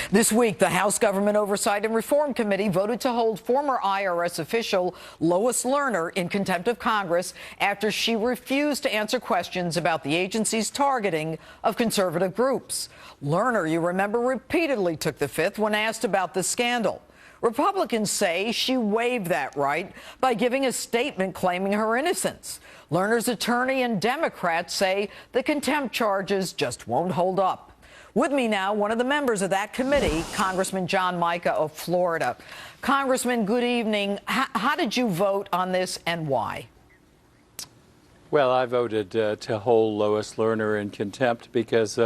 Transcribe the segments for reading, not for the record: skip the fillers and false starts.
This week, the House Government Oversight and Reform Committee voted to hold former IRS official Lois Lerner in contempt of Congress after she refused to answer questions about the agency's targeting of conservative groups. Lerner, you remember, repeatedly took the fifth when asked about the scandal. Republicans say she waived that right by giving a statement claiming her innocence. Lerner's attorney and Democrats say the contempt charges just won't hold up. With me now, one of the members of that committee, Congressman John Mica of Florida. Congressman, good evening. How did you vote on this and why? Well, I voted to hold Lois Lerner in contempt because,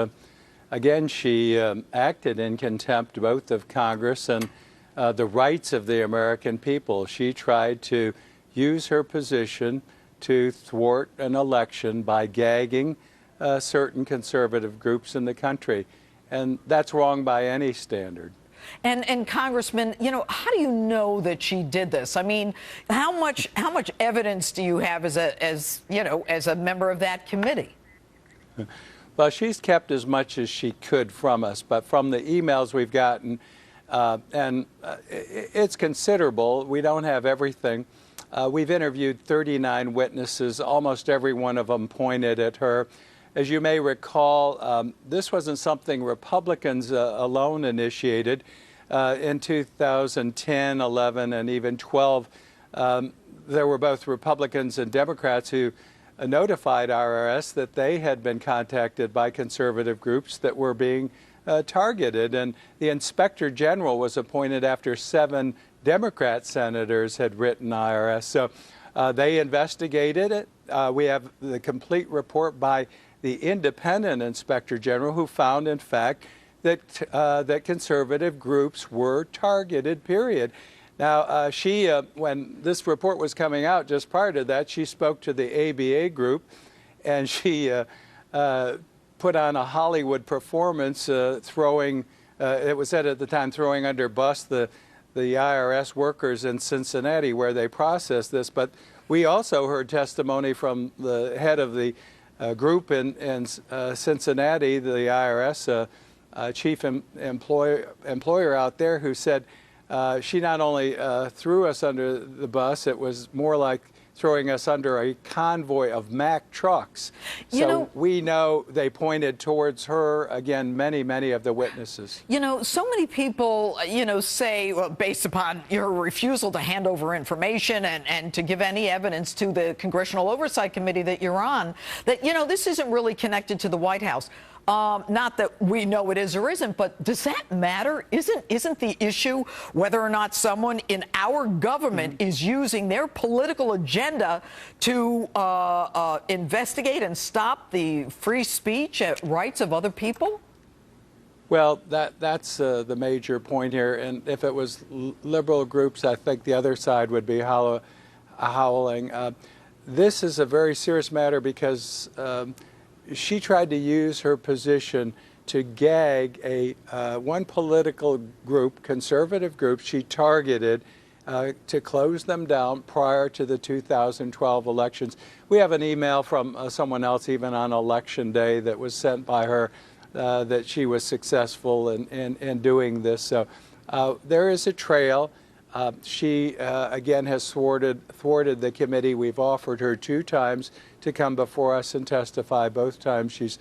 again, she acted in contempt both of Congress and the rights of the American people. She tried to use her position to thwart an election by gagging certain conservative groups in the country. And that's wrong by any standard. And Congressman, you know, how do you know that she did this? I mean, how much evidence do you have as a member of that committee? Well, she's kept as much as she could from us, but from the emails we've gotten, it's considerable. We don't have everything. We've interviewed 39 witnesses. Almost every one of them pointed at her. As you may recall, this wasn't something Republicans alone initiated. In 2010, 11, and even 12, there were both Republicans and Democrats who notified IRS that they had been contacted by conservative groups that were being targeted. And the Inspector General was appointed after 7 Democrat senators had written IRS. So they investigated it. We have the complete report by the independent Inspector General, who found, in fact, that conservative groups were targeted, period. Now, when this report was coming out, just prior to that, she spoke to the ABA group, and she put on a Hollywood performance, throwing, it was said at the time, throwing under bus the IRS workers in Cincinnati where they processed this. But we also heard testimony from the head of the group in Cincinnati, the IRS chief employer out there, who said she not only threw us under the bus, it was more like throwing us under a convoy of Mack trucks. So we know they pointed towards her, again, many of the witnesses. You know, so many people, say, well, based upon your refusal to hand over information and to give any evidence to the Congressional Oversight Committee that you're on, that, this isn't really connected to the White House. Not that we know it is or isn't, but does that matter? Isn't the issue whether or not someone in our government is using their political agenda to investigate and stop the free speech rights of other people? Well, that's the major point here. And if it was liberal groups, I think the other side would be howling. This is a very serious matter because she tried to use her position to gag one political group, conservative group, she targeted to close them down prior to the 2012 elections. We have an email from someone else, even on Election Day, that was sent by her that she was successful in doing this. So there is a trail. She, again, has thwarted the committee. We've offered her 2 times to come before us and testify. Both times she's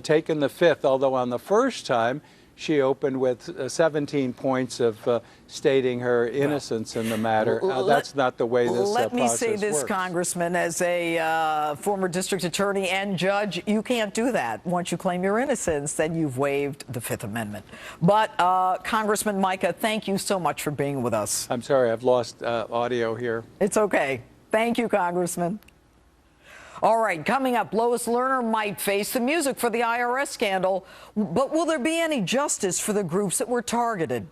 taken the fifth, although on the first time she opened with 17 points of stating her innocence in the matter. That's not the way this process works. Let me say this, Congressman, as a former district attorney and judge, you can't do that. Once you claim your innocence, then you've waived the Fifth Amendment. But Congressman Mica, thank you so much for being with us. I'm sorry, I've lost audio here. It's okay. Thank you, Congressman. All right, coming up, Lois Lerner might face the music for the IRS scandal, but will there be any justice for the groups that were targeted?